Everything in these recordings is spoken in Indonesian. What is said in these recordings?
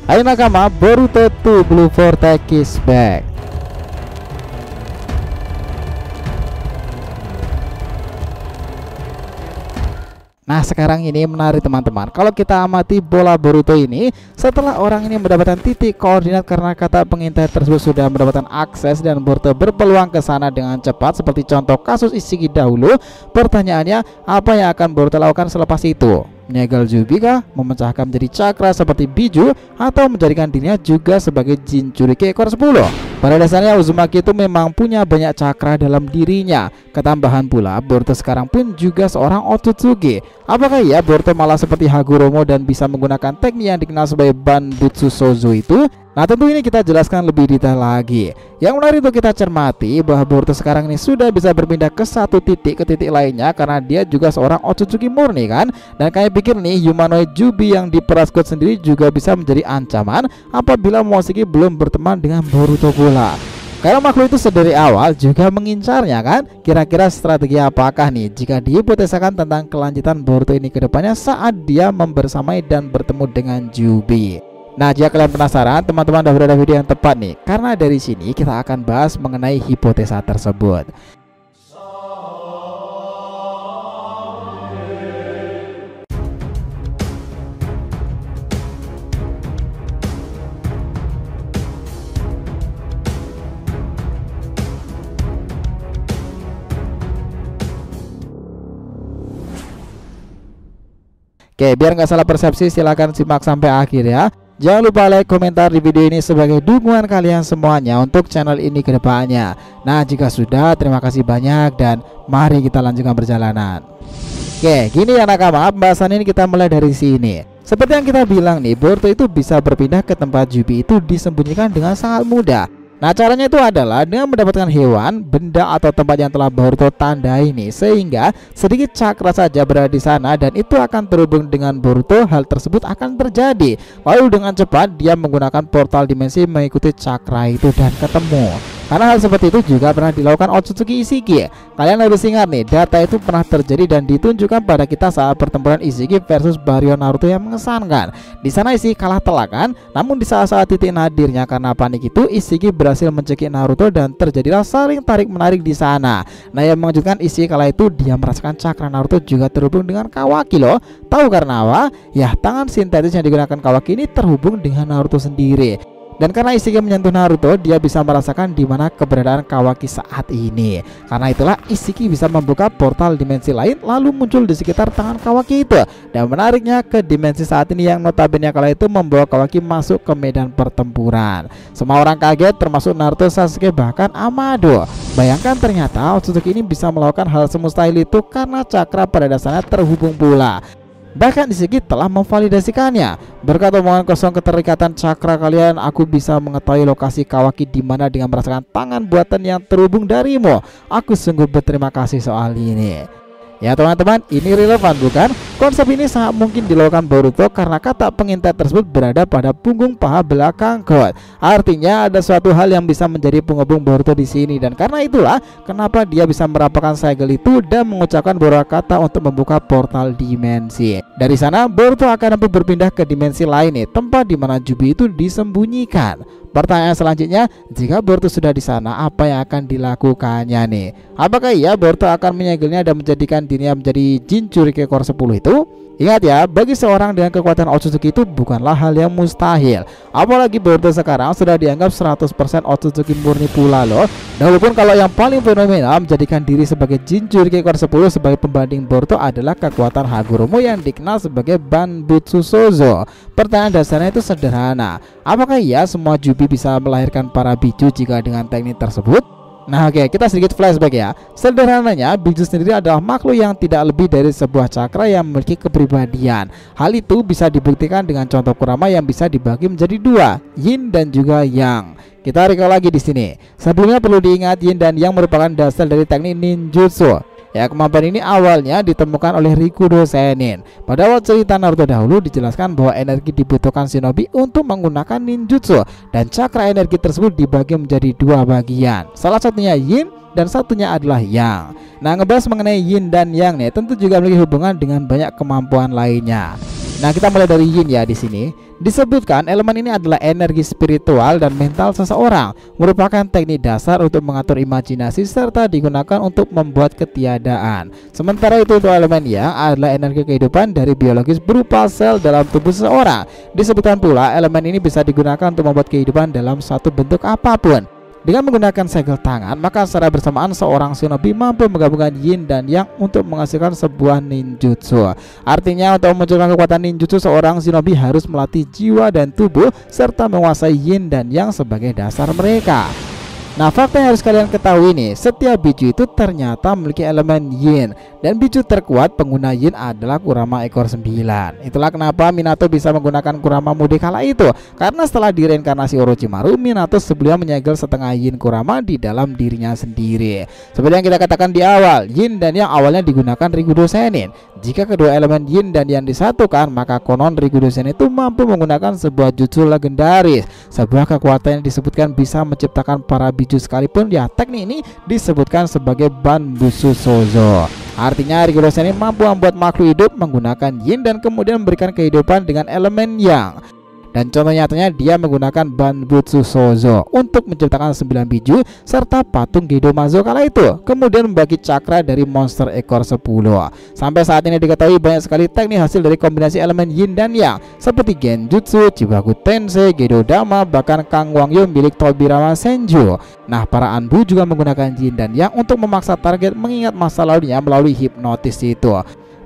Ayo nakama, Boruto 2 Blue Vortex is back. Nah sekarang ini menarik teman-teman, kalau kita amati bola Boruto ini, setelah orang ini mendapatkan titik koordinat karena kata pengintai tersebut sudah mendapatkan akses dan Boruto berpeluang ke sana dengan cepat seperti contoh kasus Ishiki dahulu. Pertanyaannya, apa yang akan Boruto lakukan selepas itu? Menyegel Jubi kah? Memecahkan menjadi cakra seperti Biju? Atau menjadikan dirinya juga sebagai Jinchuriki ekor 10? Pada dasarnya Uzumaki itu memang punya banyak cakra dalam dirinya. Ketambahan pula Boruto sekarang pun juga seorang Otsutsuki. Apakah iya Boruto malah seperti Hagoromo dan bisa menggunakan teknik yang dikenal sebagai Banbutsu Sozo itu? Nah tentu ini kita jelaskan lebih detail lagi. Yang menarik untuk kita cermati bahwa Boruto sekarang ini sudah bisa berpindah ke satu titik ke titik lainnya karena dia juga seorang Otsutsuki murni kan. Dan kayak pikir nih humanoid Jubi yang diperas God sendiri juga bisa menjadi ancaman apabila Momoshiki belum berteman dengan Boruto pula. Karena makhluk itu sedari awal juga mengincarnya kan. Kira-kira strategi apakah nih jika dihipotesakan tentang kelanjutan Boruto ini ke depannya saat dia membersamai dan bertemu dengan Jubi? Nah jika kalian penasaran teman-teman udah berada video yang tepat nih, karena dari sini kita akan bahas mengenai hipotesa tersebut. Oke, biar nggak salah persepsi silahkan simak sampai akhir ya. Jangan lupa like, komentar di video ini sebagai dukungan kalian semuanya untuk channel ini ke depannya. Nah jika sudah, terima kasih banyak dan mari kita lanjutkan perjalanan. Oke, gini ya nakama, pembahasan ini kita mulai dari sini. Seperti yang kita bilang nih, Boruto itu bisa berpindah ke tempat Jubi itu disembunyikan dengan sangat mudah. Nah caranya itu adalah dengan mendapatkan hewan, benda atau tempat yang telah Boruto tandai ini, sehingga sedikit cakra saja berada di sana dan itu akan terhubung dengan Boruto. Hal tersebut akan terjadi, lalu dengan cepat dia menggunakan portal dimensi mengikuti cakra itu dan ketemu. Karena hal seperti itu juga pernah dilakukan Otsutsuki Ishiki. Kalian harus ingat nih, data itu pernah terjadi dan ditunjukkan pada kita saat pertempuran Ishiki versus Baryon Naruto yang mengesankan. Di sana Ishiki kalah telak kan, namun di saat-saat titik nadirnya karena panik itu Ishiki berhasil mencekik Naruto dan terjadilah saling tarik menarik di sana. Nah yang mengejutkan Ishiki kala itu dia merasakan cakra Naruto juga terhubung dengan Kawaki loh. Tahu karena apa? Ya tangan sintetis yang digunakan Kawaki ini terhubung dengan Naruto sendiri. Dan karena Ishiki menyentuh Naruto, dia bisa merasakan di mana keberadaan Kawaki saat ini. Karena itulah Ishiki bisa membuka portal dimensi lain lalu muncul di sekitar tangan Kawaki itu. Dan menariknya ke dimensi saat ini yang notabene kala itu membawa Kawaki masuk ke medan pertempuran. Semua orang kaget termasuk Naruto, Sasuke bahkan Amado. Bayangkan ternyata Otsutsuki ini bisa melakukan hal semustahil itu karena cakra pada dasarnya terhubung pula. Bahkan Ishiki telah memvalidasikannya. Berkat omongan kosong keterikatan cakra kalian, aku bisa mengetahui lokasi Kawaki di mana dengan merasakan tangan buatan yang terhubung darimu. Aku sungguh berterima kasih soal ini. Ya teman-teman, ini relevan bukan? Konsep ini sangat mungkin dilakukan Boruto karena kata pengintai tersebut berada pada punggung paha belakang God. Artinya ada suatu hal yang bisa menjadi penghubung Boruto di sini, dan karena itulah kenapa dia bisa merapalkan segel itu dan mengucapkan beberapa kata untuk membuka portal dimensi. Dari sana Boruto akan dapat berpindah ke dimensi lain nih, tempat di mana Jubi itu disembunyikan. Pertanyaan selanjutnya, jika Boruto sudah di sana, apa yang akan dilakukannya nih? Apakah iya Boruto akan menyegelnya dan menjadikan dirinya menjadi Jinchuriki ekor 10 itu? Ingat ya, bagi seorang dengan kekuatan Otsutsuki itu bukanlah hal yang mustahil. Apalagi Boruto sekarang sudah dianggap 100% Otsutsuki murni pula loh. Dan walaupun kalau yang paling fenomenal menjadikan diri sebagai Jinchuriki ekor 10 sebagai pembanding Boruto adalah kekuatan Hagoromo yang dikenal sebagai Banbutsu Sozo. Pertanyaan dasarnya itu sederhana, apakah iya semua Jubi bisa melahirkan para Biju jika dengan teknik tersebut? Nah oke, kita sedikit flashback ya. Sederhananya Biju sendiri adalah makhluk yang tidak lebih dari sebuah cakra yang memiliki kepribadian. Hal itu bisa dibuktikan dengan contoh Kurama yang bisa dibagi menjadi dua, Yin dan juga Yang. Kita recall lagi di sini. Sebelumnya perlu diingat Yin dan Yang merupakan dasar dari teknik ninjutsu. Ya, kemampuan ini awalnya ditemukan oleh Rikudo Senin. Pada awal cerita Naruto dahulu dijelaskan bahwa energi dibutuhkan shinobi untuk menggunakan ninjutsu, dan cakra energi tersebut dibagi menjadi dua bagian. Salah satunya Yin dan satunya adalah Yang. Nah, ngebahas mengenai Yin dan Yang nih tentu juga memiliki hubungan dengan banyak kemampuan lainnya. Nah, kita mulai dari Yin ya di sini. Disebutkan elemen ini adalah energi spiritual dan mental seseorang, merupakan teknik dasar untuk mengatur imajinasi serta digunakan untuk membuat ketiadaan. Sementara itu untuk elemen yang adalah energi kehidupan dari biologis berupa sel dalam tubuh seseorang. Disebutkan pula elemen ini bisa digunakan untuk membuat kehidupan dalam suatu bentuk apapun. Dengan menggunakan segel tangan, maka secara bersamaan seorang shinobi mampu menggabungkan yin dan yang untuk menghasilkan sebuah ninjutsu. Artinya untuk memunculkan kekuatan ninjutsu, seorang shinobi harus melatih jiwa dan tubuh serta menguasai yin dan yang sebagai dasar mereka. Nah, fakta yang harus kalian ketahui nih, setiap biju itu ternyata memiliki elemen yin, dan biju terkuat pengguna yin adalah Kurama ekor 9. Itulah kenapa Minato bisa menggunakan Kurama Mude kala itu, karena setelah direinkarnasi Orochimaru, Minato sebelumnya menyegel setengah yin Kurama di dalam dirinya sendiri. Seperti yang kita katakan di awal, yin dan yang awalnya digunakan Rikudo Senin. Jika kedua elemen yin dan yang disatukan, maka konon Rikudo Senin itu mampu menggunakan sebuah jutsu legendaris, sebuah kekuatan yang disebutkan bisa menciptakan para biju sekalipun. Ya, teknik ini disebutkan sebagai Banbutsu Sozo. Artinya Rikudo Senin mampu membuat makhluk hidup menggunakan yin dan kemudian memberikan kehidupan dengan elemen yang. Dan contoh nyatanya dia menggunakan Banbutsu Sozo untuk menciptakan 9 biju serta patung Gedomazo kala itu, kemudian membagi cakra dari monster ekor 10. Sampai saat ini diketahui banyak sekali teknik hasil dari kombinasi elemen yin dan yang, seperti Genjutsu, Chibaku Tensei, Gedodama, bahkan Kang Wangyo milik Tobirama Senju. Nah, para Anbu juga menggunakan yin dan yang untuk memaksa target mengingat masa lalunya melalui hipnotis itu.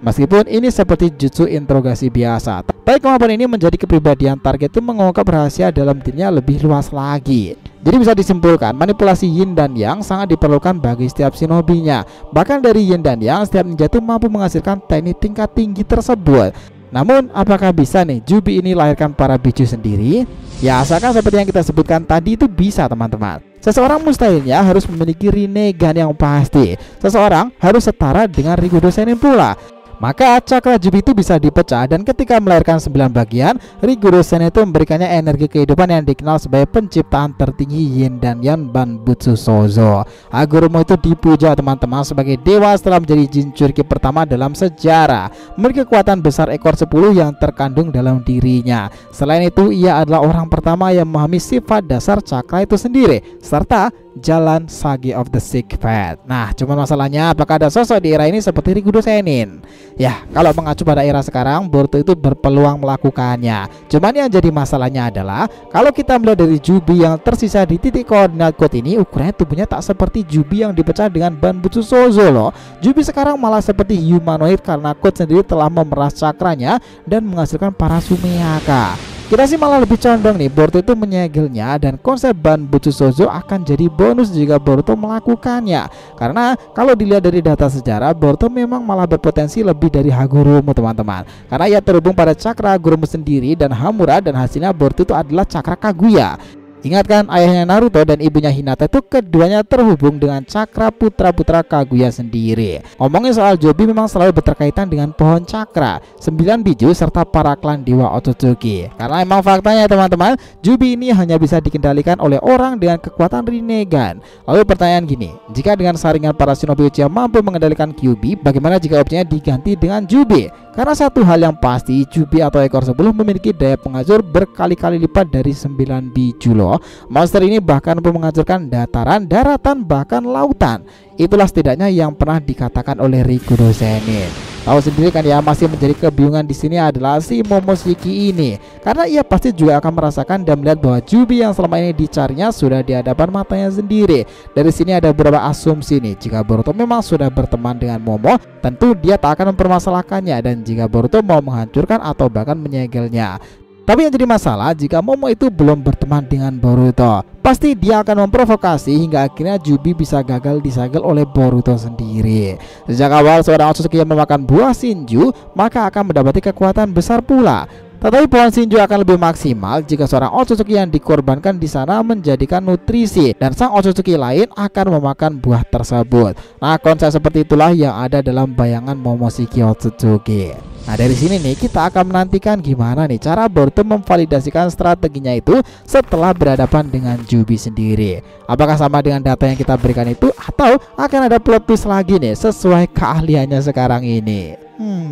Meskipun ini seperti jutsu interogasi biasa, tapi kemampuan ini menjadi kepribadian target itu mengungkap rahasia dalam dirinya lebih luas lagi. Jadi bisa disimpulkan, manipulasi yin dan yang sangat diperlukan bagi setiap shinobinya. Bahkan dari yin dan yang, setiap ninja itu mampu menghasilkan teknik tingkat tinggi tersebut. Namun, apakah bisa nih Jubi ini lahirkan para biju sendiri? Ya, asalkan seperti yang kita sebutkan tadi itu bisa, teman-teman. Seseorang mustahilnya harus memiliki Rinnegan yang pasti. Seseorang harus setara dengan Rikudo Senin pula. Maka cakra Jubi itu bisa dipecah, dan ketika melahirkan 9 bagian, Rikudo Senin itu memberikannya energi kehidupan yang dikenal sebagai penciptaan tertinggi yin dan yang Banbutsu Sozo. Hagoromo itu dipuja teman-teman sebagai dewa setelah menjadi Jinchuriki pertama dalam sejarah, memiliki kekuatan besar ekor 10 yang terkandung dalam dirinya. Selain itu, ia adalah orang pertama yang memahami sifat dasar cakra itu sendiri serta jalan Sage of the Six Path. Nah, cuman masalahnya apakah ada sosok di era ini seperti Rikudo Senin? Ya, kalau mengacu pada era sekarang, Boruto itu berpeluang melakukannya. Cuman yang jadi masalahnya adalah kalau kita melihat dari Jubi yang tersisa di titik koordinat code ini, ukurannya tubuhnya tak seperti Jubi yang dipecah dengan Banbutsu Sozo loh. Jubi sekarang malah seperti humanoid karena code sendiri telah memeras cakranya dan menghasilkan para Sumeaka. Kita sih malah lebih condong nih Boruto itu menyegelnya, dan konsep Banbutsu Sozo akan jadi bonus jika Boruto melakukannya. Karena kalau dilihat dari data sejarah, Boruto memang malah berpotensi lebih dari Hagoromo teman-teman, karena ia terhubung pada cakra Hagoromo sendiri dan Hamura, dan hasilnya Boruto itu adalah cakra Kaguya. Ingatkan ayahnya Naruto dan ibunya Hinata itu keduanya terhubung dengan cakra putra-putra Kaguya sendiri. Ngomongin soal Jubi memang selalu berkaitan dengan pohon cakra, 9 biju serta para klan dewa Otsutsuki. Karena emang faktanya teman-teman, Jubi ini hanya bisa dikendalikan oleh orang dengan kekuatan Rinnegan. Lalu pertanyaan gini, jika dengan saringan para shinobi Uchiha mampu mengendalikan Kyuubi, bagaimana jika opsinya diganti dengan Jubi? Karena satu hal yang pasti, Jubi atau ekor 10 memiliki daya penghancur berkali-kali lipat dari 9 biju loh. Monster ini bahkan mampu menghancurkan dataran, daratan, bahkan lautan. Itulah setidaknya yang pernah dikatakan oleh Rikudo Senin. Tahu sendiri kan ya, masih menjadi kebingungan di sini adalah si Momoshiki ini, karena ia pasti juga akan merasakan dan melihat bahwa Jubi yang selama ini dicarinya sudah di hadapan matanya sendiri. Dari sini ada beberapa asumsi nih, jika Boruto memang sudah berteman dengan Momo, tentu dia tak akan mempermasalahkannya, dan jika Boruto mau menghancurkan atau bahkan menyegelnya. Tapi yang jadi masalah, jika Momo itu belum berteman dengan Boruto, pasti dia akan memprovokasi hingga akhirnya Jubi bisa gagal disegel oleh Boruto sendiri. Sejak awal seorang Otsutsuki yang memakan buah Shinju, maka akan mendapati kekuatan besar pula. Tetapi pohon Shinju akan lebih maksimal jika seorang Otsutsuki yang dikorbankan di sana menjadikan nutrisi, dan sang Otsutsuki lain akan memakan buah tersebut. Nah, konsep seperti itulah yang ada dalam bayangan Momoshiki Otsutsuki. Nah, dari sini nih kita akan menantikan gimana nih cara Boruto memvalidasikan strateginya itu setelah berhadapan dengan Jubi sendiri. Apakah sama dengan data yang kita berikan itu, atau akan ada plot twist lagi nih sesuai keahliannya sekarang ini?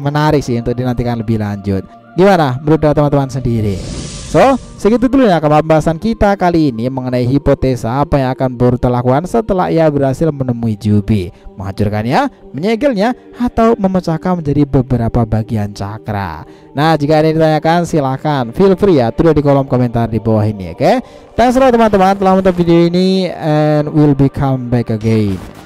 Menarik sih untuk dinantikan lebih lanjut. Gimana menurut teman-teman sendiri? So, segitu dulu ya pembahasan kita kali ini mengenai hipotesa apa yang akan Boruto lakukan setelah ia berhasil menemui Jubi, menghancurkannya, menyegelnya, atau memecahkan menjadi beberapa bagian cakra. Nah, jika ada yang ditanyakan silahkan feel free ya, tulis di kolom komentar di bawah ini, oke? Thanks teman-teman telah menonton video ini, and we'll be come back again.